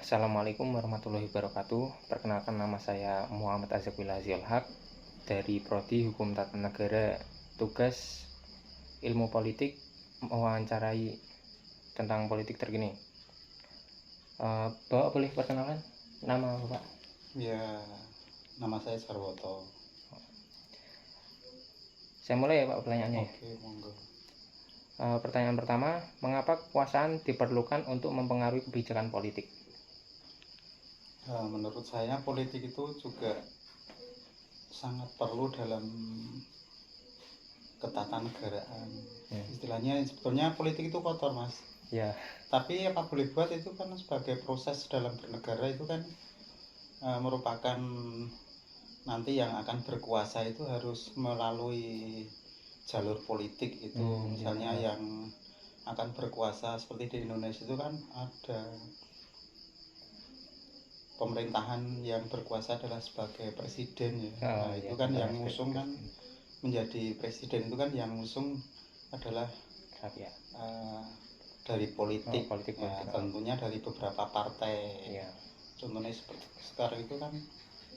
Assalamualaikum warahmatullahi wabarakatuh. Perkenalkan, nama saya Muhammad Azzakwila Ziolhaq dari Prodi Hukum Tata Negara, tugas ilmu politik, mewawancarai tentang politik terkini. Bapak boleh perkenalkan nama Bapak? Ya, nama saya Sarwoto. Saya mulai ya Pak pertanyaannya. Oke, monggo. Pertanyaan pertama, mengapa kekuasaan diperlukan untuk mempengaruhi kebijakan politik? Menurut saya politik itu juga sangat perlu dalam ketatanegaraan. Istilahnya sebetulnya politik itu kotor, Mas. Ya. Tapi apa boleh buat, itu kan sebagai proses dalam bernegara, itu kan merupakan nanti yang akan berkuasa itu harus melalui jalur politik itu. Misalnya ya. yang akan berkuasa seperti di Indonesia itu kan ada pemerintahan yang berkuasa adalah sebagai presiden ya. Itu kan yang ngusung kan menjadi presiden, itu kan yang ngusung adalah dari politik, tentunya dari beberapa partai. Contohnya seperti sekarang itu kan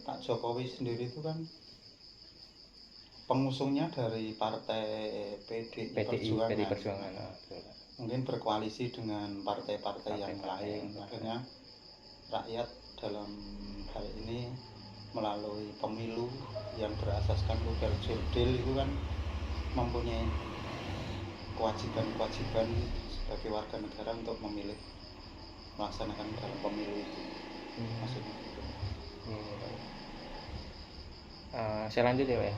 Pak Jokowi sendiri itu kan pengusungnya dari partai PDI Perjuangan. Mungkin berkoalisi dengan partai-partai yang lain. Akhirnya rakyat dalam hal ini melalui pemilu yang berasaskan modal jurdil itu kan mempunyai kewajiban sebagai warga negara untuk memilih, melaksanakan dalam pemilu itu. Maksudnya itu. Saya lanjut ya Pak ya.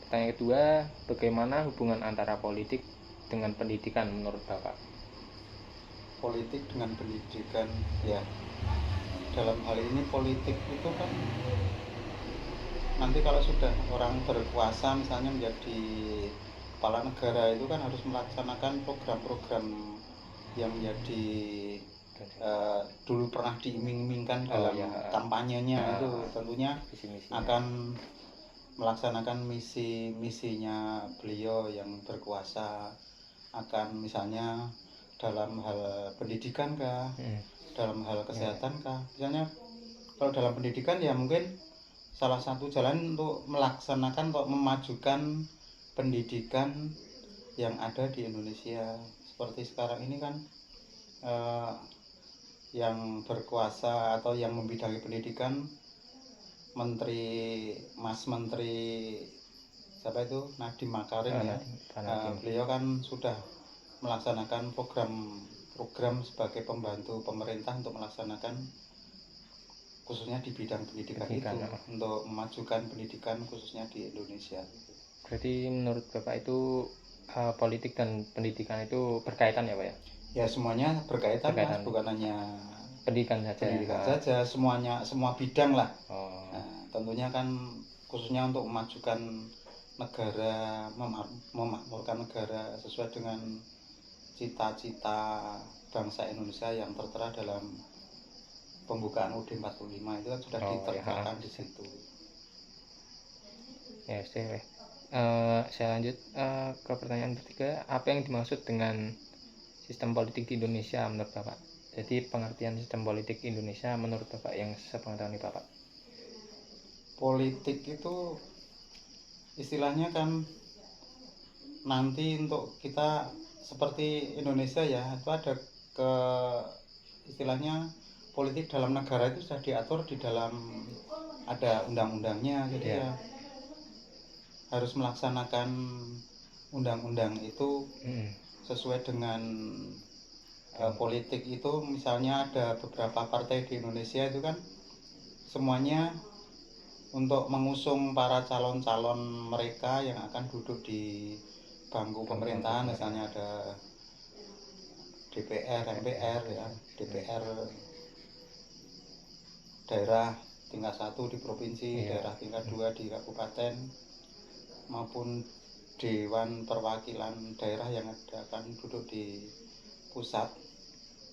Pertanyaan kedua, bagaimana hubungan antara politik dengan pendidikan menurut Bapak? Politik dengan pendidikan, ya, dalam hal ini politik itu kan nanti kalau sudah orang berkuasa misalnya menjadi kepala negara, itu kan harus melaksanakan program-program yang menjadi dulu pernah diiming-imingkan dalam kampanyenya. Itu tentunya akan melaksanakan misinya beliau yang berkuasa. Akan misalnya dalam hal pendidikan kah, dalam hal kesehatan kah. Misalnya kalau dalam pendidikan ya mungkin salah satu jalan untuk melaksanakan, untuk memajukan pendidikan yang ada di Indonesia. Seperti sekarang ini kan yang berkuasa atau yang membidangi pendidikan Menteri siapa itu, Nadiem Makarim ya. Beliau kan sudah melaksanakan program sebagai pembantu pemerintah untuk melaksanakan khususnya di bidang pendidikan itu, untuk memajukan pendidikan khususnya di Indonesia. Berarti menurut Bapak itu politik dan pendidikan itu berkaitan ya Pak ya? Ya, semuanya berkaitan. Mas, bukan hanya pendidikan saja, semua bidang lah. Tentunya kan khususnya untuk memajukan negara, memakmurkan negara sesuai dengan cita-cita bangsa Indonesia yang tertera dalam pembukaan UUD 45 itu kan sudah diterkakan di situ. Ya, saya lanjut ke pertanyaan ketiga, apa yang dimaksud dengan sistem politik di Indonesia menurut Bapak? Jadi pengertian sistem politik Indonesia menurut Bapak yang sepengetahuan Bapak. Politik itu istilahnya kan nanti untuk kita seperti Indonesia ya, itu ada istilahnya politik dalam negara itu sudah diatur di dalam, ada undang-undangnya. Jadi ya harus melaksanakan undang-undang itu sesuai dengan politik itu. Misalnya ada beberapa partai di Indonesia itu kan semuanya untuk mengusung para calon-calon mereka yang akan duduk di bangku pemerintahan. Misalnya ada DPR, MPR ya, DPR daerah tingkat 1 di provinsi, daerah tingkat 2 di kabupaten, maupun Dewan Perwakilan Daerah yang akan duduk di pusat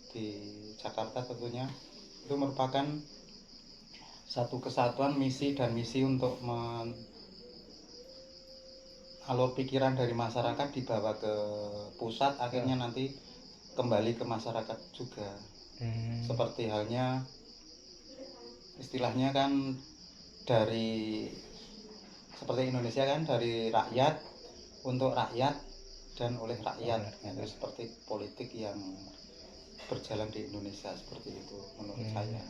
di Jakarta. Tentunya itu merupakan satu kesatuan misi untuk alur pikiran dari masyarakat dibawa ke pusat, akhirnya nanti kembali ke masyarakat juga. Seperti halnya istilahnya kan dari seperti Indonesia kan dari rakyat untuk rakyat dan oleh rakyat. Itu seperti politik yang berjalan di Indonesia seperti itu menurut saya.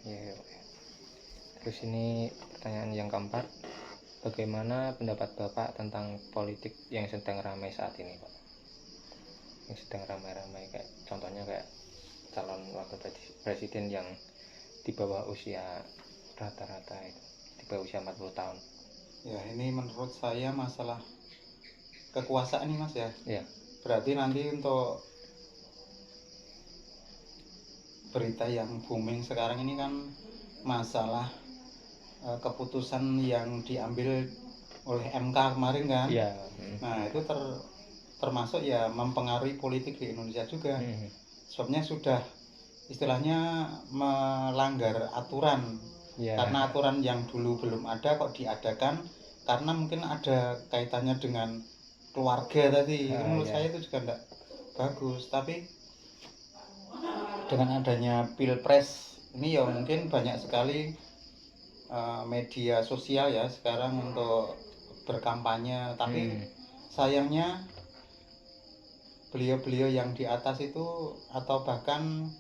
Ya. Terus ini pertanyaan yang keempat, bagaimana pendapat Bapak tentang politik yang sedang ramai saat ini, Pak? Yang sedang ramai-ramai, kayak contohnya kayak calon wakil presiden yang di bawah usia rata-rata itu, di bawah usia 40 tahun. Ya, ini menurut saya masalah kekuasaan nih Mas ya. Ya. Berarti nanti untuk berita yang booming sekarang ini kan masalah keputusan yang diambil oleh MK kemarin kan. Ya. Nah, itu termasuk ya mempengaruhi politik di Indonesia juga. Sebabnya sudah istilahnya melanggar aturan. Ya. Karena aturan yang dulu belum ada kok diadakan, karena mungkin ada kaitannya dengan keluarga tadi. Menurut saya itu juga enggak bagus. Tapi dengan adanya Pilpres ini ya mungkin banyak sekali media sosial ya sekarang untuk berkampanye, tapi sayangnya beliau-beliau yang di atas itu atau bahkan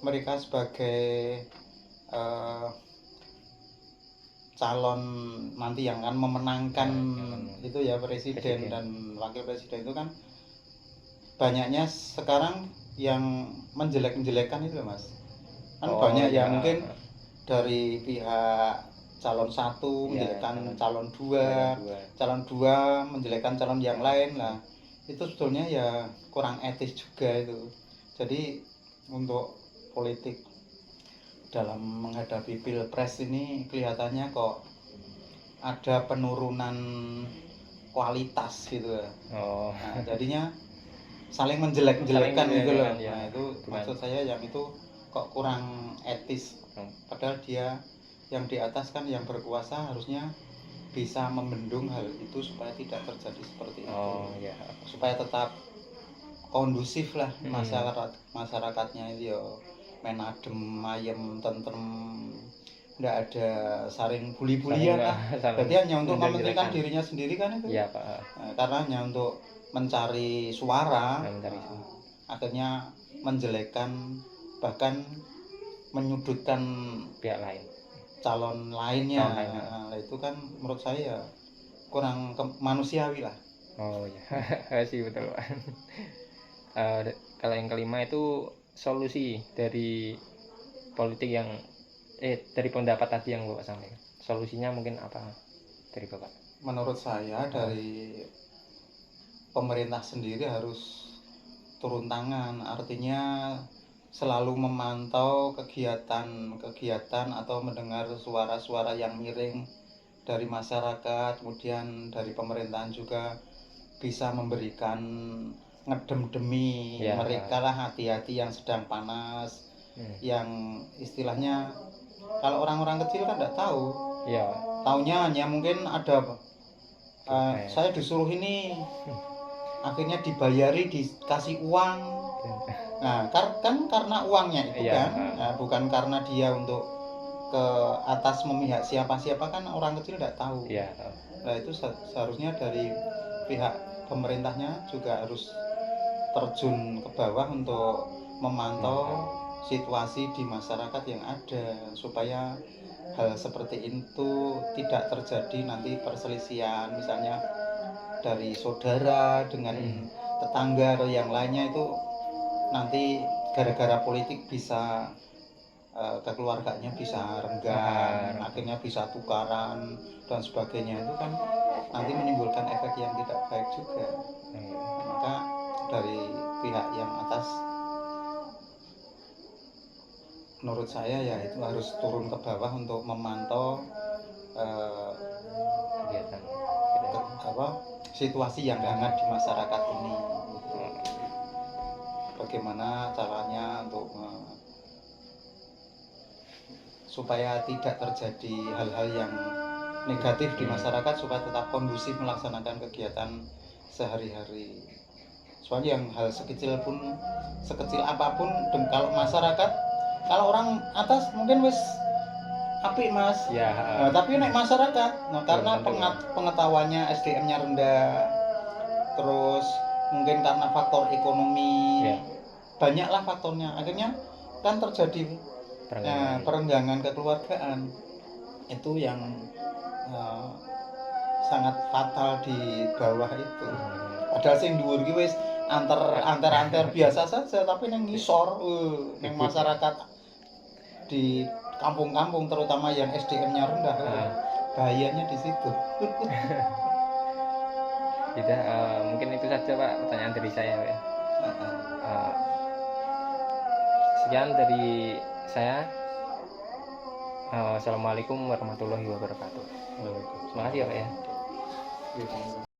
mereka sebagai calon nanti yang akan memenangkan itu ya presiden dan wakil presiden itu kan banyaknya sekarang yang menjelek-menjelekan itu Mas. Kan banyak ya mungkin dari pihak calon 1 menjelekkan calon 2 menjelekkan calon yang lain lah. Itu sebetulnya ya kurang etis juga itu. Jadi untuk politik dalam menghadapi Pilpres ini kelihatannya kok ada penurunan kualitas gitu ya. Nah, jadinya saling menjelek-menjelekan gitu loh. Nah, itu maksud saya yang itu kok kurang etis. Padahal dia yang di atas kan yang berkuasa harusnya bisa membendung hal itu supaya tidak terjadi seperti itu. Supaya tetap kondusif lah masyarakatnya itu ya main adem, ayem, tentrem, nggak ada saring bully-bulian lah. Berarti hanya untuk mementingkan dirinya sendiri kan itu. Iya, Pak. Karena hanya untuk mencari suara, akhirnya menjelekkan bahkan menyudutkan pihak lain, calon lainnya. Nah, itu kan menurut saya kurang manusiawi lah. Sih betul Pak. Kalau yang kelima itu solusi dari politik yang dari pendapat tadi yang Bapak sampaikan. Solusinya mungkin apa dari Bapak? Menurut saya dari pemerintah sendiri harus turun tangan, artinya selalu memantau kegiatan atau mendengar suara-suara yang miring dari masyarakat, kemudian dari pemerintahan juga bisa memberikan ngedem-demi mereka lah hati-hati yang sedang panas, yang istilahnya kalau orang-orang kecil kan tidak tahu, taunya hanya mungkin ada saya disuruh ini, akhirnya dibayari, dikasih uang. Nah, kan karena uangnya itu kan, bukan karena dia untuk ke atas memihak siapa-siapa, kan orang kecil tidak tahu. Nah, itu seharusnya dari pihak pemerintahnya juga harus terjun ke bawah untuk memantau situasi di masyarakat yang ada supaya hal seperti itu tidak terjadi nanti perselisihan, misalnya dari saudara dengan tetangga atau yang lainnya itu nanti gara-gara politik bisa keluarganya bisa renggang, akhirnya bisa tukaran dan sebagainya. Itu kan nanti menimbulkan efek yang tidak baik juga. Maka dari pihak yang atas menurut saya ya itu harus turun ke bawah untuk memantau situasi yang hangat di masyarakat ini. Bagaimana caranya untuk supaya tidak terjadi hal-hal yang negatif di masyarakat, supaya tetap kondusif melaksanakan kegiatan sehari-hari. Soalnya yang hal sekecil apapun, kalau masyarakat kalau orang atas mungkin wis apik Mas. Ya. Nah, tapi nek masyarakat, nah, karena tentu. pengetahuannya SDM-nya rendah, terus mungkin karena faktor ekonomi, Ya. banyaklah faktornya. Akhirnya kan terjadi perenggangan kekeluargaan. Itu yang sangat fatal di bawah itu. Padahal sing dhuwur ki wis antar biasa saja, tapi nang ngisor, nang masyarakat di kampung-kampung terutama yang SDM-nya rendah, bahayanya di situ. Tidak, mungkin itu saja Pak pertanyaan dari saya Pak. Sekian dari saya. Assalamualaikum warahmatullahi wabarakatuh. Terima kasih ya Pak ya.